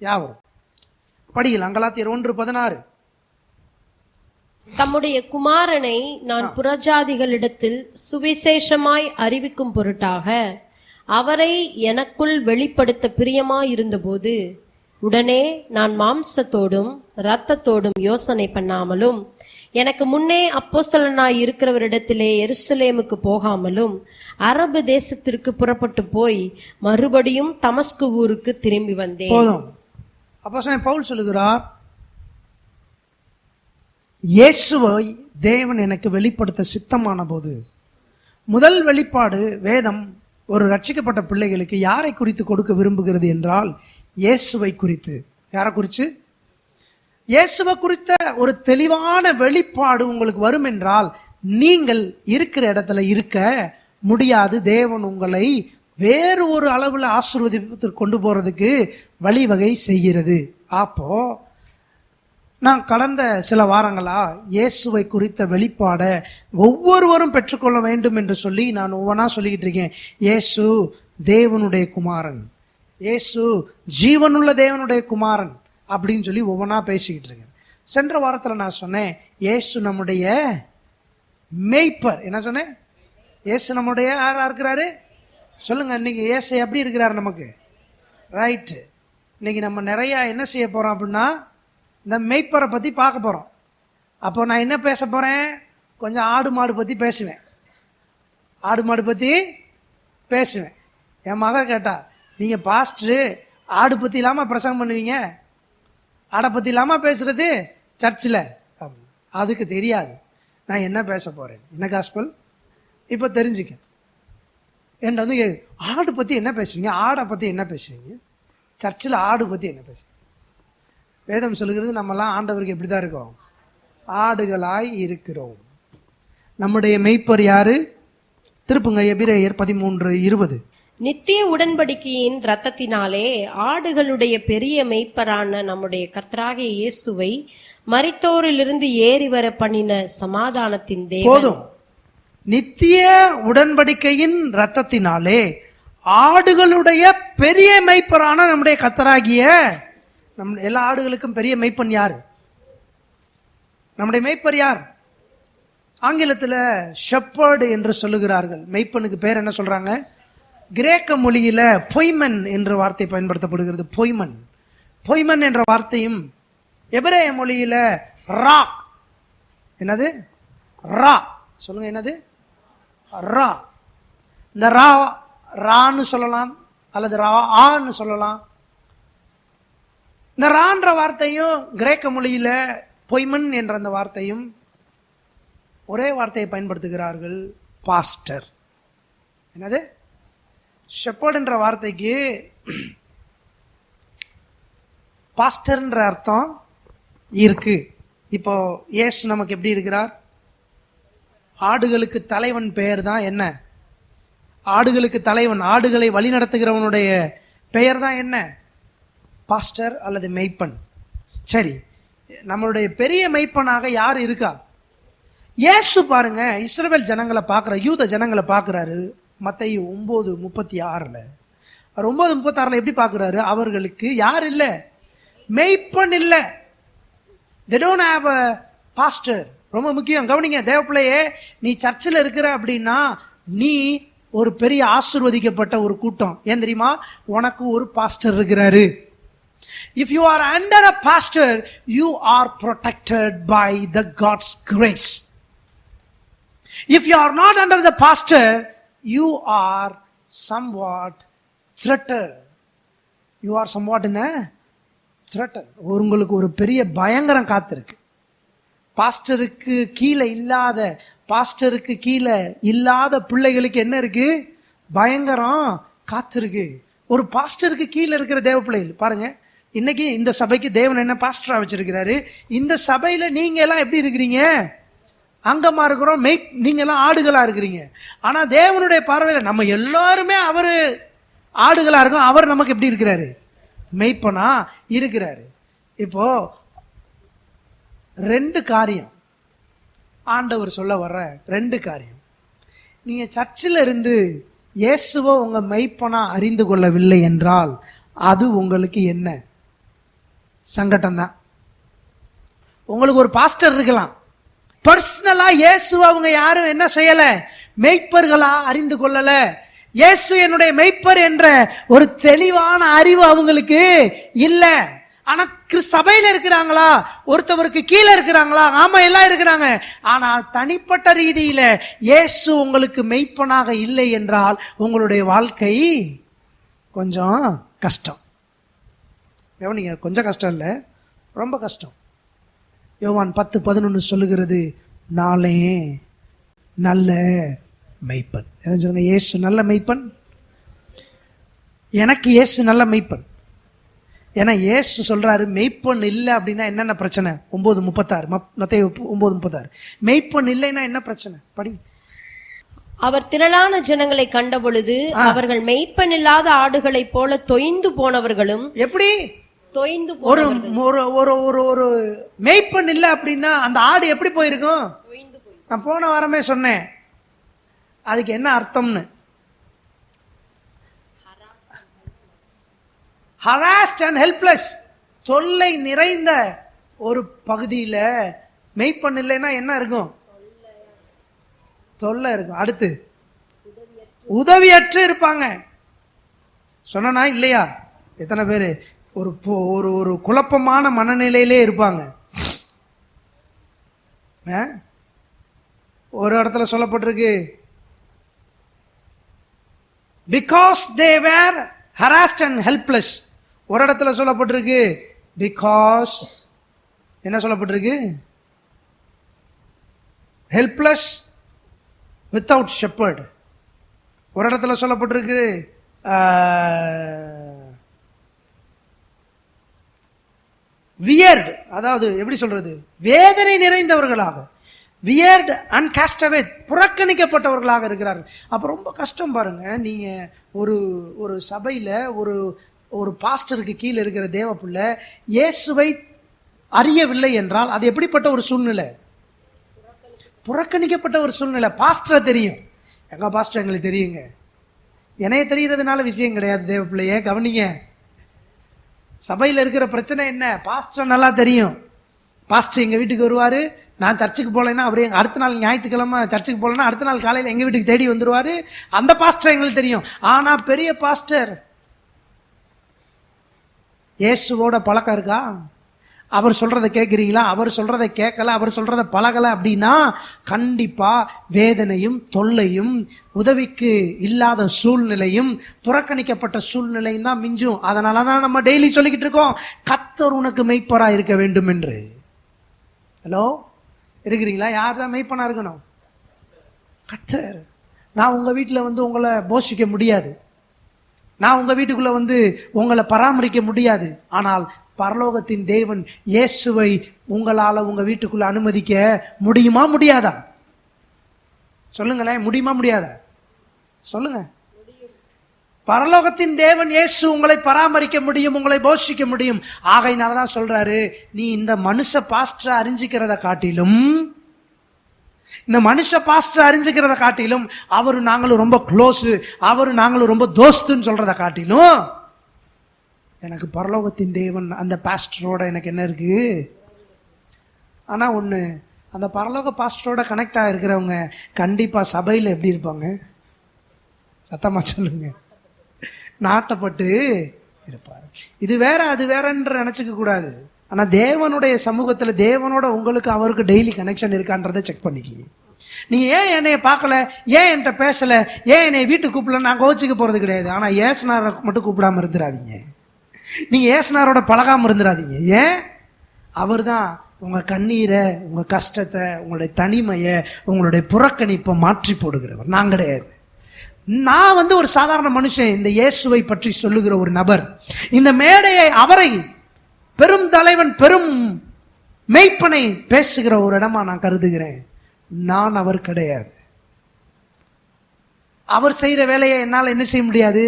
யாவரும் படிக்கலாம். கலாத்தியர் 1:16. தம்முடைய குமாரனை நான் புறஜாதிகளிடத்தில் சுவிசேஷமாய் அறிவிக்கும் பொருட்டாக அவரை எனக்குள் வெளிப்படுத்த பிரியமாயிருந்தபோது உடனே நான் மாம்சத்தோடும் இரத்தத்தோடும் யோசனை பண்ணாமலும் எனக்கு முன்னே அப்போஸ்தலனாய் இருக்கிறவரிடத்திலே எருசலேமுக்கு போகாமலும் அரபு தேசத்திற்கு புறப்பட்டு போய் மறுபடியும் தமஸ்கு ஊருக்கு திரும்பி வந்தேன். போதும். அப்போஸ்தலன் பவுல் சொல்லுகிறார், இயேசுவை தேவன் எனக்கு வெளிப்படுத்த சித்தமான போது, முதல் வெளிப்பாடு வேதம் ஒரு ரட்சிக்கப்பட்ட பிள்ளைகளுக்கு யாரை குறித்து கொடுக்க விரும்புகிறது என்றால் இயேசுவை குறித்து. யாரை குறித்து? இயேசுவை குறித்த ஒரு தெளிவான வெளிப்பாடு உங்களுக்கு வரும் என்றால் நீங்கள் இருக்கிற இடத்துல இருக்க முடியாது. தேவன் உங்களை வேறு ஒரு அளவில் ஆசீர்வதிப்பதற்கு கொண்டு போறதுக்கு வழிவகை செய்கிறது. அப்போ நான் கடந்த சில வாரங்களா இயேசுவை குறித்த வெளிப்பாடை ஒவ்வொருவரும் பெற்றுக்கொள்ள வேண்டும் என்று சொல்லி நான் ஒவ்வொன்றா சொல்லிக்கிட்டு இருக்கேன். இயேசு தேவனுடைய குமாரன், இயேசு ஜீவனுள்ள தேவனுடைய குமாரன் அப்படின்னு சொல்லி ஒவ்வொன்றா பேசிக்கிட்டு இருக்கேன். சென்ற வாரத்தில் நான் சொன்னேன், இயேசு நம்முடைய மேய்ப்பர். என்ன சொன்னேன்? இயேசு நம்முடைய யாரா இருக்கிறாரு சொல்லுங்க. இன்னைக்கு இயேசு எப்படி இருக்கிறாரு நமக்கு? ரைட்டு. இன்னைக்கு நம்ம நிறைய என்ன செய்ய போறோம் அப்படின்னா, இந்த மேய்ப்பரை பற்றி பார்க்க போகிறோம். அப்போ நான் என்ன பேச போகிறேன்? கொஞ்சம் ஆடு மாடு பற்றி பேசுவேன். ஆடு மாடு பற்றி பேசுவேன். என் மக கேட்டா, நீங்கள் பாஸ்டரு ஆடு பற்றி இல்லாமல் பிரசங்கம் பண்ணுவீங்க, ஆடை பற்றி இல்லாமல் பேசுறது சர்ச்சில்? அதுக்கு தெரியாது நான் என்ன பேச போகிறேன். என்ன காஸ்பல் இப்போ தெரிஞ்சுக்க. என்கிட்ட வந்து ஆடு பற்றி என்ன பேசுவீங்க, ஆடை பற்றி என்ன பேசுவீங்க, சர்ச்சில் ஆடு பற்றி என்ன பேசுவீங்க? வேதம் சொல்லுகிறது நம்மெல்லாம் ஆண்டவருக்கு எப்படி தான் இருக்கோம்? ஆடுகளாய் இருக்கிறோம். நம்முடைய மெய்ப்பர் யாரு? திருப்புங்க எபிரேயர் 13:20. நித்திய உடன்படிக்கையின் இரத்தத்தினாலே ஆடுகளுடைய பெரிய மெய்ப்பரான நம்முடைய கர்த்தராகிய இயேசுவை மரித்தோரிலிருந்து ஏறி வர பண்ணின சமாதானத்தின் தேவன். போதும். நித்திய உடன்படிக்கையின் இரத்தத்தினாலே ஆடுகளுடைய பெரிய மெய்ப்பரான நம்முடைய கர்த்தராகிய, நம் எல்லா ஆடுகளுக்கும் பெரிய மெய்ப்பன் யார்? நம்முடைய மெய்ப்பர் யார்? ஆங்கிலத்தில் ஷெப்பர்டு என்று சொல்லுகிறார்கள். மெய்ப்பனுக்கு பேர் என்ன சொல்றாங்க? கிரேக்க மொழியில பொய்மன் என்ற வார்த்தை பயன்படுத்தப்படுகிறது. பொய்மன். பொய்மன் என்ற வார்த்தையும் எபிரேய மொழியில ரா. என்னது? ரா. சொல்லுங்க, என்னது? ரா. இந்த ரா ரான்னு சொல்லலாம் அல்லது ரா ஆன்னு சொல்லலாம். இந்த ரான்ற வார்த்தையும் கிரேக்க மொழியில பொய்மன் என்ற அந்த வார்த்தையும் ஒரே வார்த்தையை பயன்படுத்துகிறார்கள், பாஸ்டர். என்னது? ஷெப்பர்ட் என்ற வார்த்தைக்கு பாஸ்டர்ன்ற அர்த்தம் இருக்கு. இப்போ இயேசு நமக்கு எப்படி இருக்கிறார்? ஆடுகளுக்கு தலைவன் பெயர் தான் என்ன? ஆடுகளுக்கு தலைவன், ஆடுகளை வழி நடத்துகிறவனுடைய பெயர் தான் என்ன? பாஸ்டர் அல்லது மெய்ப்பன். சரி, நம்மளுடைய பெரிய மெய்ப்பனாக யார் இருக்கா? இயேசு பாருங்க, இஸ்ரவேல் ஜனங்களை பார்க்குற, யூத ஜனங்களை பார்க்குறாரு. மத்தேயு 9:36. 9:36 எப்படி பார்க்குறாரு? அவர்களுக்கு யார் இல்லை? மெய்ப்பன் இல்லை. they don't have a pastor. ரொம்ப முக்கியம், கவனிங்க தேவப்பிள்ளையே. நீ சர்ச்சில் இருக்கிற அப்படின்னா நீ ஒரு பெரிய ஆசீர்வதிக்கப்பட்ட ஒரு கூட்டம். ஏன் தெரியுமா? உனக்கு ஒரு பாஸ்டர் இருக்கிறாரு. If you are under a pastor, you are protected by the God's grace. If you are not under the pastor, you are somewhat threatened. You are somewhat in a threatened. உங்களுக்கு ஒரு பெரிய பயங்கரம் காத்திருக்கு. பாஸ்டருக்கு கீழே இல்லாத, பாஸ்டருக்கு கீழே இல்லாத பிள்ளைகளுக்கு என்ன இருக்கு? பயங்கரம் காத்திருக்கு. ஒரு பாஸ்டருக்கு கீழே இருக்கிற தேவ பிள்ளைகள் பாருங்க. இன்னைக்கு இந்த சபைக்கு தேவன் என்ன பாஸ்டரா வச்சிருக்கிறாரு. இந்த சபையில நீங்க எல்லாம் எப்படி இருக்கிறீங்க? அங்கமா இருக்கிறோம். நீங்க எல்லாம் ஆடுகளா இருக்கிறீங்க. ஆனா தேவனுடைய பார்வையில நம்ம எல்லாருமே அவரு ஆடுகளா இருக்கோம். அவர் நமக்கு எப்படி இருக்கிறாரு? மெய்ப்பனா இருக்கிறாரு. இப்போ 2 காரியம் ஆண்டவர் சொல்ல வர்ற 2 காரியம். நீங்க சர்ச்சில் இருந்து இயேசுவை உங்க மெய்ப்பனா அறிந்து கொள்ளவில்லை என்றால் அது உங்களுக்கு என்ன? சங்கடம் தான். உங்களுக்கு ஒரு பாஸ்டர் இருக்கலாம், பர்சனலா இயேசு அவங்க யாரும் என்ன செய்யல, மெய்ப்பர்களா அறிந்து கொள்ளல. இயேசு என்னுடைய மெய்ப்பர் என்ற ஒரு தெளிவான அறிவு அவங்களுக்கு இல்ல. ஆனா சபையில இருக்கிறாங்களா, ஒருத்தவருக்கு கீழே இருக்கிறாங்களா, ஆமா எல்லாம் இருக்கிறாங்க. ஆனா தனிப்பட்ட ரீதியில இயேசு உங்களுக்கு மெய்ப்பனாக இல்லை என்றால் உங்களுடைய வாழ்க்கை கொஞ்சம் கஷ்டம். கவனிங்க, கொஞ்சம் கஷ்டம் இல்லை, ரொம்ப கஷ்டம். யோவான் 10:11 சொல்லுகிறது, நாளே நல்ல மெய்ப்பன். என்ன சொல்லுங்க, இயேசு நல்ல மெய்ப்பன். எனக்கு இயேசு நல்ல மெய்ப்பன். ஏன்னா இயேசு சொல்றாரு, மெய்ப்பன் இல்லை அப்படின்னா என்னென்ன பிரச்சனை. 9:36 மத்தேயு 9:36. மெய்ப்பன் இல்லைன்னா என்ன பிரச்சனை படிங்க. அவர் திரளான ஜனங்களை கண்டபொழுது அவர்கள் மெய்ப்பன் இல்லாத ஆடுகளைப் போல தொய்ந்து போனவர்களும். எப்படி தொய்ந்து ஒரு ஒரு மெய்ப்பன் இல்லை அப்படின்னா அந்த ஆடு எப்படி போயிருக்கும்? நான் போன வாரமே சொன்னேன் அதுக்கு என்ன அர்த்தம்னு. harassed and helpless, தொல்லை நிறைந்த ஒரு பகுதியில் மெய்ப்பன் இல்லைன்னா என்ன இருக்கும்? தொல்லை இருக்கும். அடுத்து உதவியற்று இருப்பாங்க. சொன்னா இல்லையா? எத்தனை பேர் ஒரு ஒரு குழப்பமான மனநிலையிலே இருப்பாங்க. ஒரு இடத்துல சொல்லப்பட்டிருக்கு, because they were harassed and helpless. ஒரு இடத்துல சொல்லப்பட்டிருக்கு because என்ன சொல்லப்பட்டிருக்கு? helpless without shepherd. ஒரு இடத்துல சொல்லப்பட்டிருக்கு weird, அதாவது எப்படி சொல்றது, வேதனை நிறைந்தவர்களாக, வியர்ட் அண்ட் காஸ்டவே, புறக்கணிக்கப்பட்டவர்களாக இருக்கிறார்கள். அப்ப ரொம்ப கஷ்டம் பாருங்க. நீங்க ஒரு ஒரு சபையில ஒரு ஒரு பாஸ்டருக்கு கீழே இருக்கிற தேவ பிள்ளை இயேசுவை அறியவில்லை என்றால் அது எப்படிப்பட்ட ஒரு சூழ்நிலை? புறக்கணிக்கப்பட்ட ஒரு சூழ்நிலை. பாஸ்டரை தெரியும், எங்க பாஸ்டர் எங்களுக்கு தெரியுங்க, என்னைய தெரிகிறதுனால விஷயம் கிடையாது. தேவ பிள்ளையே கவனிங்க, சபையில் இருக்கிற பிரச்சனை என்ன? பாஸ்டர் நல்லா தெரியும். பாஸ்டர் எங்கள் வீட்டுக்கு வருவார், நான் சர்ச்சுக்கு போகலைன்னா அவரே அடுத்த நாள் ஞாயிற்றுக்கிழமை சர்ச்சுக்கு போகலன்னா அடுத்த நாள் காலையில் எங்கள் வீட்டுக்கு தேடி வந்துடுவார். அந்த பாஸ்டர் எங்களுக்கு தெரியும். ஆனால் பெரிய பாஸ்டர் இயேசுவோட பழக்கம் இருக்கா? அவர் சொல்றதை கேட்குறீங்களா? அவர் சொல்றதை கேட்கல, அவர் சொல்றதை பழகலை அப்படின்னா கண்டிப்பா வேதனையும் தொல்லையும் உதவிக்கு இல்லாத சூழ்நிலையும் புறக்கணிக்கப்பட்ட சூழ்நிலையும் தான் மிஞ்சும். அதனால தான் நம்ம டெய்லி சொல்லிக்கிட்டு இருக்கோம், கர்த்தர் உனக்கு மெய்ப்பரா இருக்க வேண்டும் என்று. ஹலோ, இருக்கிறீங்களா? யார் தான் மெய்ப்பனா இருக்கணும்? கர்த்தர். நான் உங்க வீட்டில் வந்து உங்களை போஷிக்க முடியாது, நான் உங்க வீட்டுக்குள்ள வந்து உங்களை பராமரிக்க முடியாது. ஆனால் பரலோகத்தின் தேவன் இயேசுவை உங்களால உங்க வீட்டுக்குள்ள அனுமதிக்க முடியுமா முடியாதா? சொல்லுங்களேன், முடியுமா முடியாதா? சொல்லுங்க. பரலோகத்தின் தேவன் இயேசு உங்களை பராமரிக்க முடியும், உங்களை போஷிக்க முடியும். ஆகையினாலதான் சொல்றாரு, நீ இந்த மனுஷ பாஸ்டரை அறிஞ்சிக்கிறத காட்டிலும், இந்த மனுஷ பாஸ்டர் அறிஞ்சுக்கிறத காட்டிலும், அவரு நாங்களும் ரொம்ப க்ளோஸ், அவரு நாங்களும் ரொம்ப தோஸ்துன்னு சொல்றத காட்டிலும் எனக்கு பரலோகத்தின் தேவன் அந்த பாஸ்டரோட எனக்கு என்ன இருக்கு? ஆனா ஒண்ணு, அந்த பரலோக பாஸ்டரோட கனெக்ட் ஆகிருக்கிறவங்க கண்டிப்பா சபையில் எப்படி இருப்பாங்க? சத்தமா சொல்லுங்க, நாட்டப்பட்டு இருப்பாரு. இது வேற அது வேறன்ற நினைச்சுக்க கூடாது. ஆனா தேவனுடைய சமூகத்துல தேவனோட உங்களுக்கு அவருக்கு டெய்லி கனெக்ஷன் இருக்கான்றதை செக் பண்ணிக்கி. நீங்க ஏன் என்னைய பார்க்கல, ஏன் என்கிட்ட பேசல, ஏன் என்னை வீட்டுக்கு கூப்பிடல, நான் கோச்சிக்க போறது கிடையாது. ஆனா ஏசுனாரை மட்டும் கூப்பிடாம இருந்துடாதீங்க, நீங்க ஏசுனாரோட பழகாம இருந்துடாதீங்க. ஏன்? அவர் தான் உங்க கண்ணீரை, உங்க கஷ்டத்தை, உங்களுடைய தனிமையை, உங்களுடைய புறக்கணிப்பை மாற்றி போடுகிறவர், நான் கிடையாது. நான் வந்து ஒரு சாதாரண மனுஷன், இந்த இயேசுவை பற்றி சொல்லுகிற ஒரு நபர். இந்த மேடையை அவரை பெரும் தலைவன், பெரும் மெய்ப்பனை பேசுகிற ஒரு இடமா நான் கருதுகிறேன். நான் அவர் கிடையாது. அவர் செய்யற வேலையை என்னால் என்ன செய்ய முடியாது.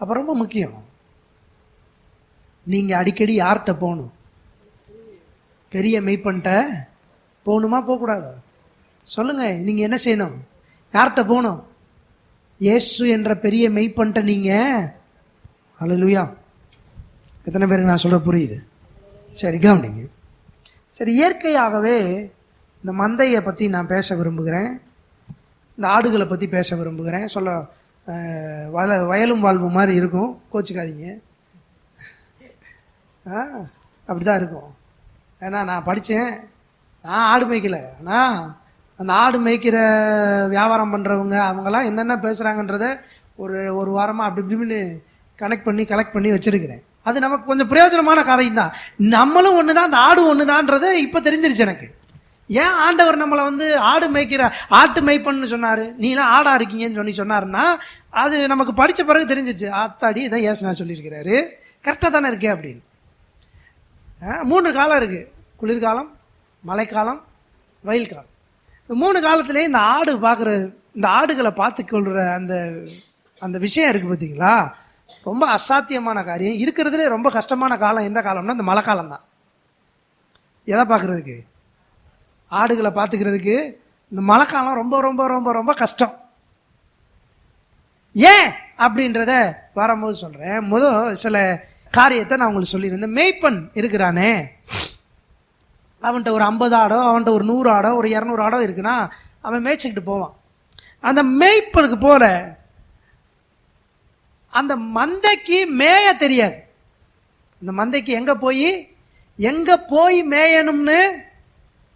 அப்ப ரொம்ப முக்கியம், நீங்க அடிக்கடி யார்கிட்ட போகணும்? பெரிய மெய்ப்பன்ட்ட போகணுமா, போகக்கூடாதா? சொல்லுங்க, நீங்க என்ன செய்யணும்? யார்கிட்ட போகணும்? இயேசு என்ற பெரிய மெய்ப்பன்ட்ட நீங்க. ஹல்லேலூயா. எத்தனை பேருக்கு நான் சொல்ல புரியுது? சரி, கவனிங்க. சரி, இயற்கையாகவே இந்த மந்தையை பற்றி நான் பேச விரும்புகிறேன், இந்த ஆடுகளை பற்றி பேச விரும்புகிறேன். சொல்ல வயலும் வாழ்வு மாதிரி இருக்கும், கோச்சிக்காதீங்க. அப்படி தான் இருக்கும். ஏன்னா நான் படித்தேன், நான் ஆடு மேய்க்கலை. ஆனால் அந்த ஆடு மேய்க்கிற வியாபாரம் பண்ணுறவங்க அவங்கெல்லாம் என்னென்ன பேசுகிறாங்கன்றத ஒரு வாரமாக அப்படி இப்படின்னு கலெக்ட் பண்ணி வச்சுருக்கிறேன். அது நமக்கு கொஞ்சம் பிரயோஜனமான காரியம் தான். நம்மளும் ஒன்று தான், அந்த ஆடு ஒன்று தான்ன்றது இப்போ தெரிஞ்சிருச்சு எனக்கு. ஏன் ஆண்டவர் நம்மளை ஆட்டு மேய்ப்பன்னு சொன்னார், நீலாம் ஆடா இருக்கீங்கன்னு சொன்னாருன்னா அது நமக்கு படித்த பிறகு தெரிஞ்சிருச்சு. ஆத்தாடி இதான் ஏசுனா சொல்லியிருக்கிறாரு, கரெக்டாக தானே இருக்கே அப்படின்னு. 3 காலம் இருக்குது: குளிர்காலம், மழைக்காலம், வெயில் காலம். இந்த 3 காலத்திலே இந்த இந்த ஆடுகளை பார்த்துக்கொள்கிற அந்த விஷயம் இருக்குது பார்த்தீங்களா, ரொம்ப அசாத்தியமான காரியம். இருக்கிறதுலே ரொம்ப கஷ்டமான காலம் எந்த காலம்னா இந்த மழை காலம் தான். எதை பார்க்குறதுக்கு? ஆடுகளை பார்த்துக்கிறதுக்கு இந்த மழை காலம் ரொம்ப ரொம்ப ரொம்ப ரொம்ப கஷ்டம். ஏன் அப்படின்றத வரும்போது சொல்கிறேன். சில காரியத்தை நான் உங்களுக்கு சொல்லியிருந்தேன். மேய்ப்பன் இருக்கிறானே, அவன்கிட்ட ஒரு 50 ஆடோ, அவன்கிட்ட ஒரு 100 ஆடோ, ஒரு 200 ஆடோ இருக்குன்னா அவன் மேய்ச்சிக்கிட்டு போவான். அந்த மேய்ப்பனுக்கு போல அந்த மந்தைக்கு மேய தெரியாது. அந்த மந்தைக்கு எங்க போய் மேயணும்னு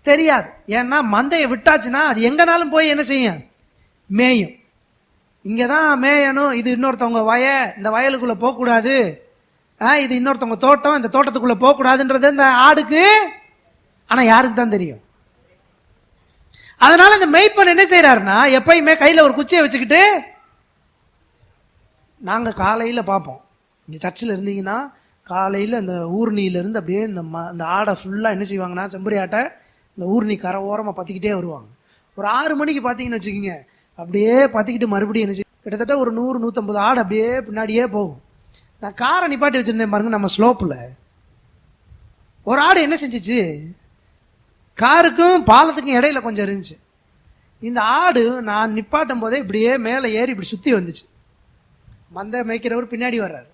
தெரியாது. ஏன்னா மந்தையை விட்டாச்சுன்னா அது எங்கனாலும் போய் என்ன செய்யும்? மேயும். இங்கே தான் மேயணும், இது இன்னொருத்தவங்க இந்த வயலுக்குள்ளே போகக்கூடாது, இது இன்னொருத்தவங்க தோட்டம், இந்த தோட்டத்துக்குள்ளே போகக்கூடாதுன்றது இந்த ஆடுக்கு. ஆனால் யாருக்கு தான் தெரியும்? அதனால இந்த மேய்ப்பன் என்ன செய்யறாருன்னா, எப்பயுமே கையில் ஒரு குச்சியை வச்சுக்கிட்டு, நாங்கள் காலையில் பார்ப்போம், இங்கே சர்ச்சில் இருந்தீங்கன்னா காலையில் இந்த ஊர்னியிலேருந்து அப்படியே இந்த ஆடை ஃபுல்லாக என்ன செய்வாங்கன்னா, செம்பரி ஆட்டை இந்த ஊர்னி கரை ஓரமாக பற்றிக்கிட்டே வருவாங்க. ஒரு 6 மணிக்கு பார்த்தீங்கன்னு வச்சுக்கோங்க, அப்படியே பற்றிக்கிட்டு மறுபடியும் என்ன செய்யும், கிட்டத்தட்ட ஒரு 100-150 ஆடு அப்படியே பின்னாடியே போகும். நான் காரை நிப்பாட்டி வச்சுருந்தேன் பாருங்க, நம்ம ஸ்லோப்பில் ஒரு ஆடு என்ன செஞ்சிச்சு, காருக்கும் பாலத்துக்கும் இடையில கொஞ்சம் இருந்துச்சு. இந்த ஆடு நான் நிப்பாட்டும் போதே இப்படியே மேலே ஏறி இப்படி சுற்றி வந்துச்சு. மந்தை மேய்க்கிறவர் பின்னாடி வர்றாரு.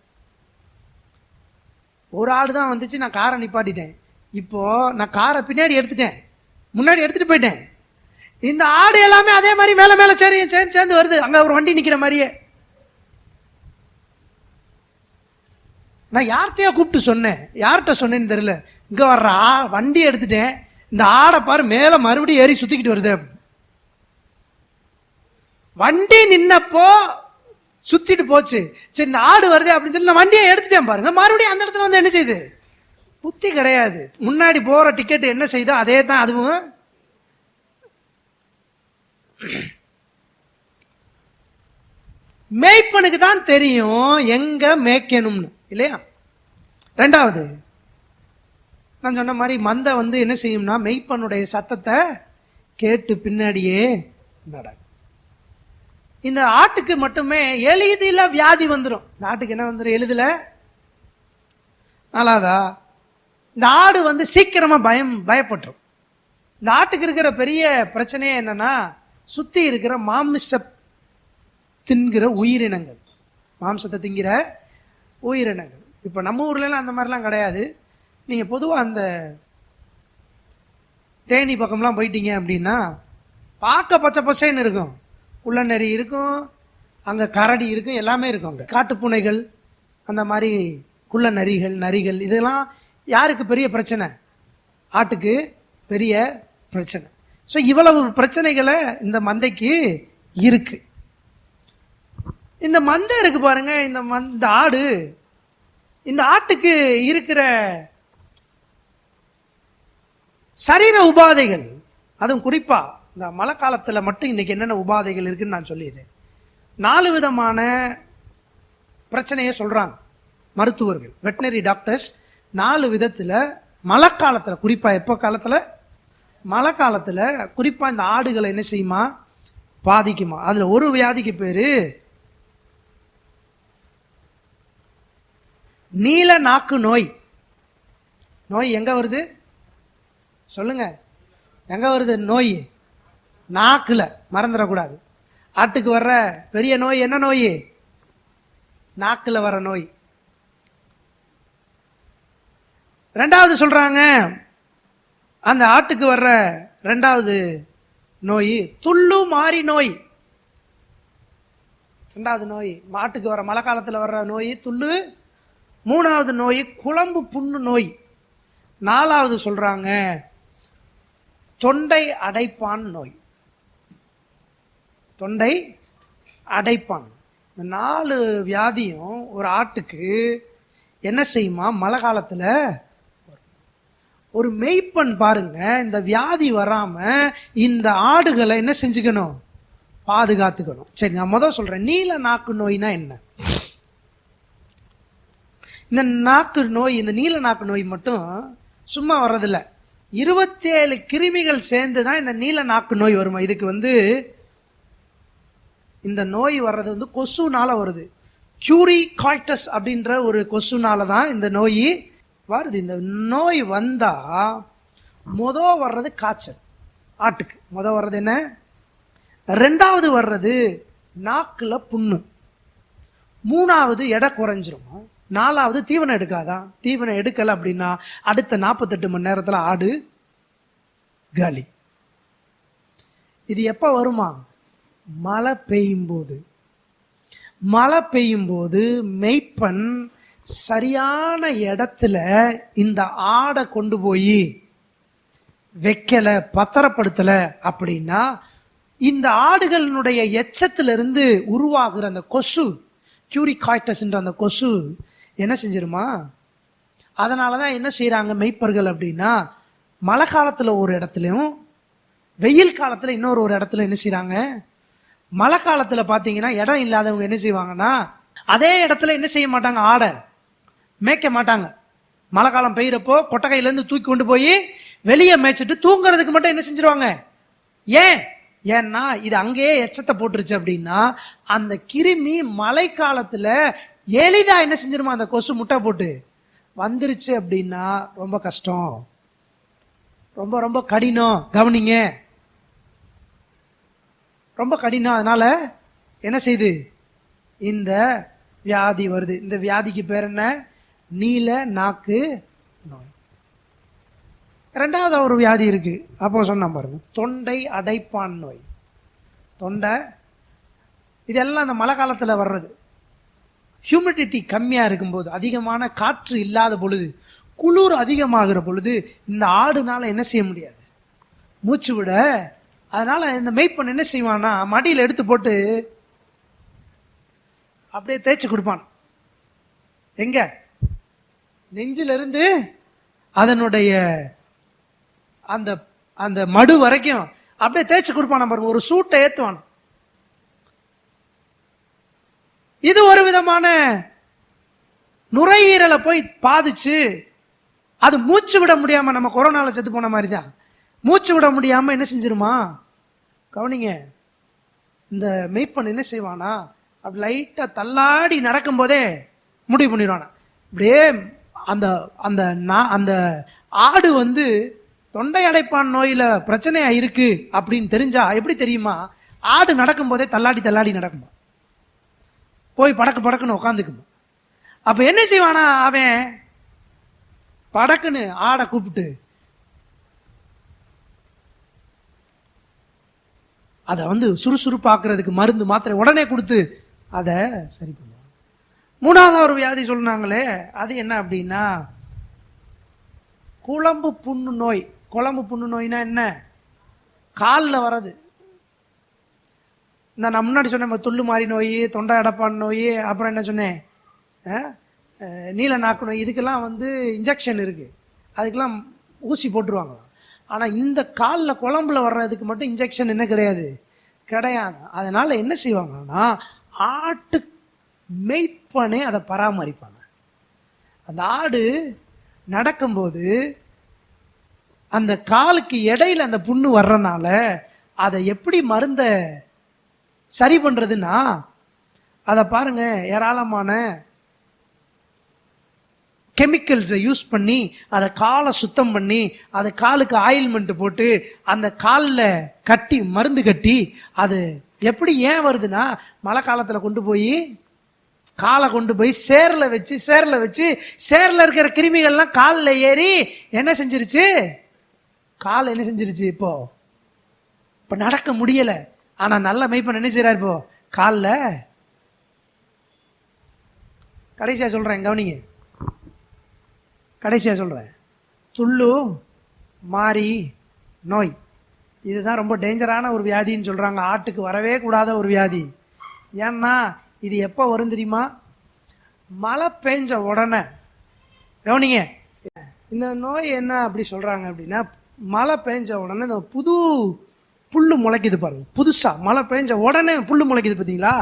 ஒரு ஆடு தான் வந்துச்சு, நான் காரை நிப்பாட்டிட்டேன். இப்போ நான் காரை பின்னாடி எடுத்துட்டேன், முன்னாடி எடுத்துட்டு போயிட்டேன். இந்த ஆடு எல்லாமே அதே மாதிரி மேலே மேலே சேர்ந்து வருது. அங்கே ஒரு வண்டி நிற்கிற மாதிரியே. நான் யார்கிட்டயோ கூப்பிட்டு சொன்னேன், யார்கிட்ட சொன்னேன்னு தெரியல. இங்கே வர்ற வண்டி எடுத்துட்டேன், இந்த ஆடை பாரு மேலே மறுபடியும் ஏறி சுற்றிக்கிட்டு வருது. வண்டி நின்னப்போ சுத்திட்டு போச்சு. சரி, இந்த ஆடு வருது அப்படின்னு சொல்லி நான் வண்டியை எடுத்துட்டேன் பாருங்க. மறுபடியும் அந்த இடத்துல வந்து என்ன செய்யுது? புத்தி கிடையாது. முன்னாடி போற டிக்கெட் என்ன செய்தோ அதே தான் அதுவும். மேய்ப்பனுக்கு தான் தெரியும் எங்க மேய்க்கணும்னு, இல்லையா? 2வது, நான் சொன்ன மாதிரி மந்தை என்ன செய்யும்னா, மெய்ப்பனுடைய சத்தத்தை கேட்டு பின்னாடியே நட. இந்த ஆட்டுக்கு மட்டுமே எளிதில் வியாதி வந்துடும். இந்த ஆட்டுக்கு என்ன வந்துடும்? எளிதில். நல்லாதா? இந்த ஆடு சீக்கிரமா பயப்பட்டுரும். இந்த ஆட்டுக்கு இருக்கிற பெரிய பிரச்சனையே என்னன்னா, சுத்தி இருக்கிற தின்கிற உயிரினங்கள், மாம்சத்தை திங்கிற உயிரினங்கள். இப்போ நம்ம ஊர்ல அந்த மாதிரிலாம் கிடையாது. நீங்க பொதுவாக அந்த தேனி பக்கம்லாம் போயிட்டீங்க அப்படின்னா பார்க்க பச்சை பசைன்னு இருக்கும். குள்ளநெறி இருக்கும், அங்கே கரடி இருக்கும், எல்லாமே இருக்கும். அங்கே காட்டுப்பூனைகள், அந்த மாதிரி குள்ள நரிகள் இதெல்லாம் யாருக்கு பெரிய பிரச்சனை? ஆட்டுக்கு பெரிய பிரச்சனை. ஸோ இவ்வளவு பிரச்சனைகளை இந்த மந்தைக்கு இருக்கு. இந்த மந்தை இருக்கு பாருங்க, இந்த ஆடு, இந்த ஆட்டுக்கு இருக்கிற சரீர உபாதைகள், அதுவும் குறிப்பா இந்த மழை காலத்தில் மட்டும் இன்னைக்கு என்னென்ன உபாதைகள் இருக்குன்னு நான் சொல்லிடுறேன். 4 விதமான பிரச்சனையை சொல்றாங்க மருத்துவர்கள், வெட்டினரி டாக்டர்ஸ். 4 விதத்தில் மழை காலத்தில், குறிப்பா எப்போ காலத்தில்? மழை காலத்தில் குறிப்பா இந்த ஆடுகளை என்ன செய்யுமா? பாதிக்குமா. அதுல ஒரு வியாதிக்கு பேரு நீல நாக்கு நோய். நோய் எங்க வருது சொல்லுங்க? எங்க வருது நோய்? நாக்குல. மறந்துடக்கூடாது. ஆட்டுக்கு வர்ற பெரிய நோய் என்ன நோய்? நாக்குல வர நோய். ரெண்டாவது சொல்றாங்க, அந்த ஆட்டுக்கு வர்ற ரெண்டாவது நோய் துள்ளு மாறி நோய். ரெண்டாவது நோய் மாட்டுக்கு வர மழை காலத்தில் வர்ற நோய் துள்ளு. மூணாவது நோய் குழம்பு புண்ணு நோய். நாலாவது சொல்றாங்க தொண்டை அடைப்பான் நோய். தொண்டை அடைப்பான். இந்த 4 வியாதியும் ஒரு ஆட்டுக்கு என்ன செய்யுமா? மழை காலத்தில். ஒரு மெய்ப்பன் பாருங்க, இந்த வியாதி வராம இந்த ஆடுகளை என்ன செஞ்சுக்கணும்? பாதுகாத்துக்கணும். சரி, நான் முதல் சொல்றேன், நீல நாக்கு நோய்னா என்ன? இந்த நாக்கு நோய், இந்த நீல நாக்கு நோய் மட்டும் சும்மா வர்றதில்ல. 27 கிருமிகள் சேர்ந்து தான் இந்த நீல நாக்கு நோய் வருமா. இதுக்கு இந்த நோய் வர்றது கொசுனால வருது. கியூரிகாய்டஸ் அப்படின்ற ஒரு கொசுனால தான் இந்த நோய் வருது. இந்த நோய் வந்தா வர்றது காய்ச்சல். ஆட்டுக்கு வர்றது என்ன? ரெண்டாவது வர்றது நாக்குல புண்ணு. மூணாவது எடை குறைஞ்சிரும். நாலாவது தீவனம் எடுக்காதான். தீவனம் எடுக்கல அப்படின்னா அடுத்த 48 மணி நேரத்தில் ஆடு காலி. இது எப்ப வருமா? மழை பெய்யும் போது. மழை பெய்யும் போது மெய்ப்பன் சரியான இடத்துல இந்த ஆடை கொண்டு போய் வைக்கல, பத்திரப்படுத்தல அப்படின்னா இந்த ஆடுகளினுடைய எச்சத்திலிருந்து உருவாகிற அந்த கொசு, கியூரிகாய்டஸ் அந்த கொசு என்ன செஞ்சிருமா? அதனாலதான் என்ன செய்யறாங்க மெய்ப்பர்கள் அப்படின்னா, மழை காலத்துல ஒரு இடத்துலயும் வெயில் காலத்துல இன்னொரு இடத்துல என்ன செய்யறாங்க? மழை காலத்துல பாத்தீங்கன்னா இடம் இல்லாதவங்க என்ன செய்வாங்கன்னா, அதே இடத்துல என்ன செய்ய மாட்டாங்க? ஆடை மேய்க்க மாட்டாங்க. மழை காலம் பெய்யறப்போ கொட்டகையில இருந்து தூக்கி கொண்டு போய் வெளியே மேய்ச்சிட்டு தூங்குறதுக்கு மட்டும் என்ன செஞ்சிருவாங்க? ஏன்னா இது அங்கேயே எச்சத்தை போட்டுருச்சு அப்படின்னா அந்த கிருமி மழை காலத்துல எளிதா என்ன செஞ்சிருமா? அந்த கொசு முட்டை போட்டு வந்துருச்சு அப்படின்னா ரொம்ப கஷ்டம், ரொம்ப ரொம்ப கடினம். கவனிங்க, ரொம்ப கடினம். அதனால என்ன செய்யுது? இந்த வியாதி வருது. இந்த வியாதிக்கு பேர் என்ன? நீல நாக்கு நோய். ரெண்டாவது ஒரு வியாதி இருக்கு. அப்போ சொன்ன பாருங்க, தொண்டை அடைப்பான் நோய். தொண்டை, இதெல்லாம் அந்த மழை காலத்துல வர்றது. ஹியூமிடிட்டி கம்மியா இருக்கும்போது, அதிகமான காற்று இல்லாத பொழுது, குளிர் அதிகமாகிற பொழுது இந்த ஆடுனால என்ன செய்ய முடியாது? மூச்சு விட. அதனால இந்த மெய்ப்பன் என்ன செய்வான்னா, மடியில் எடுத்து போட்டு அப்படியே தேய்ச்சி கொடுப்பான். எங்க? நெஞ்சிலிருந்து அதனுடைய அந்த அந்த மடு வரைக்கும் அப்படியே தேய்ச்சி கொடுப்பான் பாருங்க. ஒரு சூட்டை ஏத்துவான். இது ஒரு விதமான நுரையீரலை போய் பாதிச்சு அது மூச்சு விட முடியாம, நம்ம கொரோனால செத்து போன மாதிரி தான், மூச்சு விட முடியாம என்ன செஞ்சிருமா? கவனிங்க, இந்த மெய்ப்பன் என்ன செய்வானா, அப்படி லைட்டா தள்ளாடி நடக்கும் போதே முடிவு பண்ணிடுவானா. அப்படியே அந்த அந்த அந்த ஆடு தொண்டை அடைப்பான் நோயில பிரச்சனையா இருக்கு அப்படின்னு தெரிஞ்சா எப்படி தெரியுமா? ஆடு நடக்கும் போதே தள்ளாடி தள்ளாடி நடக்குமா, போய் படக்கு படக்குன்னு உட்காந்துக்குமா. அப்ப என்ன செய்வானா அவன்? படக்குன்னு ஆடை கூப்பிட்டு அதை சுறுசுறுப்பாக்குறதுக்கு மருந்து மாத்திரை உடனே கொடுத்து அதை சரி பண்ணுவாங்க. மூணாவது ஒரு வியாதி சொன்னாங்களே, அது என்ன அப்படின்னா குழம்பு புண்ணு நோய். குழம்பு புண்ணு நோய்னா என்ன? காலில் வர்றது. நான் முன்னாடி சொன்னேன், துள்ளு மாறி நோய், தொண்டை அடைப்பான் நோய், அப்புறம் என்ன சொன்னேன், நீல நாக்கு நோய். இதுக்கெல்லாம் இன்ஜெக்ஷன் இருக்கு, அதுக்கெல்லாம் ஊசி போட்டுருவாங்க. ஆனால் இந்த காலில் குழம்புல வர்றதுக்கு மட்டும் இன்ஜெக்ஷன் என்ன கிடையாது? அதனால என்ன செய்வாங்கன்னா, ஆட்டு மெய்ப்பனே அதை பராமரிப்பாங்க. அந்த ஆடு நடக்கும்போது அந்த காலுக்கு இடையில அந்த புண்ணு வர்றனால அதை எப்படி மருந்த சரி பண்றதுன்னா, அதை பாருங்க, ஏராளமான கெமிக்கல்ஸை யூஸ் பண்ணி அதை காலை சுத்தம் பண்ணி அதை காலுக்கு ஆயில்மெண்ட் போட்டு அந்த காலில் கட்டி மருந்து கட்டி, அது எப்படி ஏன் வருதுன்னா, மழை காலத்தில் கொண்டு போய் காலை கொண்டு போய் சேர்ல வச்சு சேர்ல இருக்கிற கிருமிகள்லாம் காலில் ஏறி என்ன செஞ்சிருச்சு? கால் என்ன செஞ்சிருச்சு? இப்போ நடக்க முடியல. ஆனா நல்ல மெய்ப்பன் என்ன செய்றாரு? இப்போ காலில் கடைசியா சொல்றேன், கவனிங்க, கடைசியா சொல்றேன், துள்ளு மாறி நோய். இதுதான் ரொம்ப டேஞ்சரான ஒரு வியாதின்னு சொல்றாங்க. ஆட்டுக்கு வரவே கூடாத ஒரு வியாதி. ஏன்னா இது எப்போ வரும் தெரியுமா? மழை பெஞ்ச உடனே. கவனிங்க, இந்த நோய் என்ன அப்படி சொல்றாங்க அப்படின்னா, மழை பெஞ்ச உடனே இந்த புது புல்லு முளைக்குது பாருங்க. புதுசா மழை பெஞ்ச உடனே புல்லு முளைக்குது பார்த்தீங்களா?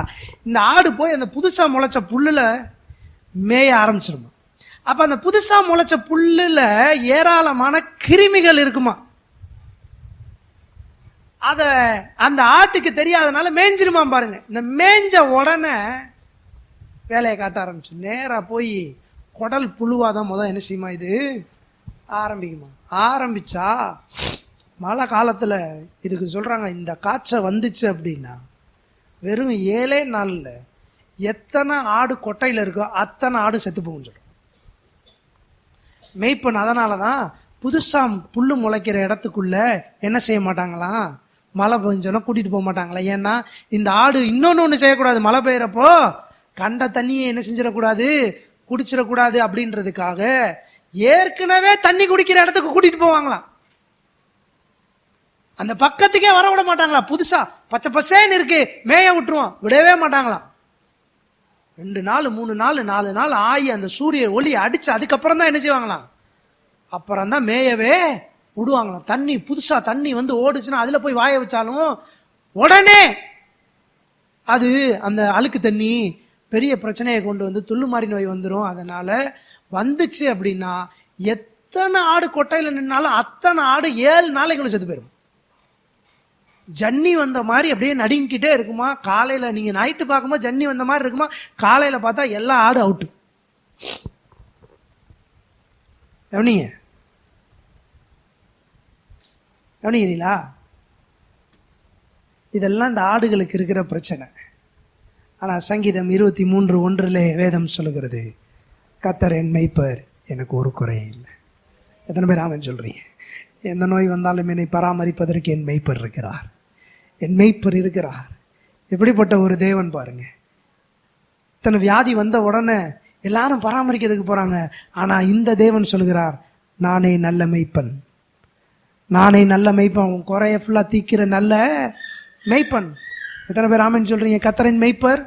இந்த ஆடு போய் அந்த புதுசா முளைச்ச புல்லுல மேய ஆரம்பிச்சிருமா. அப்ப அந்த புதுசா முளைச்ச புல்லுல ஏராளமான கிருமிகள் இருக்குமா. அத அந்த ஆட்டுக்கு தெரியாதனால மேய்ஞ்சிருமா பாருங்க. இந்த மேய்ஞ்ச உடனே வேலையை காட்ட ஆரம்பிச்சு. நேரா போய் குடல் புழுவாதான் முதல் என்ன செய்யுமா? இது ஆரம்பிக்குமா. ஆரம்பிச்சா மழை காலத்துல இதுக்கு சொல்றாங்க, இந்த காய்ச்சல் வந்துச்சு அப்படின்னா வெறும் 7 நாள்ல எத்தனை ஆடு கொட்டையில இருக்கோ அத்தனை ஆடு செத்து போகும் சொல்றோம் மெய்ப்பன். அதனாலதான் புதுசா புல்லு முளைக்கிற இடத்துக்குள்ள என்ன செய்ய மாட்டாங்களாம்? மழை பெஞ்சோன்னா கூட்டிட்டு போக மாட்டாங்களா? ஏன்னா இந்த ஆடு இன்னொன்னு செய்யக்கூடாது. மழை பெய்யறப்போ கண்ட தண்ணியை என்ன செஞ்சிடக்கூடாது? குடிச்சிடக்கூடாது அப்படின்றதுக்காக ஏற்கனவே தண்ணி குடிக்கிற இடத்துக்கு கூட்டிட்டு போவாங்களாம். அந்த பக்கத்துக்கே வர விட மாட்டாங்களா? புதுசா பச்சை பசேன்னு இருக்கு மேய விட்டுருவான், விடவே மாட்டாங்களாம். 2 நாள் 3 நாள் 4 நாள் ஆகி அந்த சூரிய ஒளி அடிச்சு அதுக்கப்புறம் தான் என்ன செய்வாங்களாம்? அப்புறம் தான் மேயவே விடுவாங்களாம். தண்ணி புதுசா தண்ணி வந்து ஓடுச்சுன்னா அதுல போய் வாய வச்சாலும் உடனே அது அந்த அழுக்கு தண்ணி பெரிய பிரச்சனையை கொண்டு வந்து துள்ளுமாறி நோய் வந்துடும். அதனால வந்துச்சு அப்படின்னா எத்தனை ஆடு கொட்டையில நின்னாலும் அத்தனை ஆடு 7 நாளைக்குள்ள செத்து போயிடும். ஜன்னி வந்த மாதிரி அப்படியே நடுங்கிட்டே இருக்குமா. காலையில நீங்க நைட்டு பார்க்கும்போது ஜன்னி வந்த மாதிரி இருக்குமா, காலையில பார்த்தா எல்லா ஆடு அவுட்டு. கவனிங்க, கவனிக்கிறீங்களா? இதெல்லாம் இந்த ஆடுகளுக்கு இருக்கிற பிரச்சனை. ஆனா சங்கீதம் 23:1 வேதம் சொல்லுகிறது, கர்த்தர் என் மேய்ப்பர், எனக்கு ஒரு குறையும் இல்லை. எத்தனை பேர் ஆமென் சொல்றீங்க? எந்த நோய் வந்தாலும் என்னை பராமரிப்பதற்கு என் மேய்ப்பர் இருக்கிறார், என் மேய்ப்பர் இருக்கிறார். எப்படிப்பட்ட ஒரு தேவன் பாருங்க. இத்தனை வியாதி வந்த உடனே எல்லாரும் பராமரிக்கிறதுக்கு போறாங்க. ஆனா இந்த தேவன் சொல்கிறார், நானே நல்ல மேய்ப்பன், நானே நல்ல மேய்ப்பன், உன் குறைய ஃபுல்லா தீக்கிற நல்ல மேய்ப்பன். எத்தனை பேர் ஆமென் சொல்றீங்க? கர்த்தரின் மேய்ப்பர்.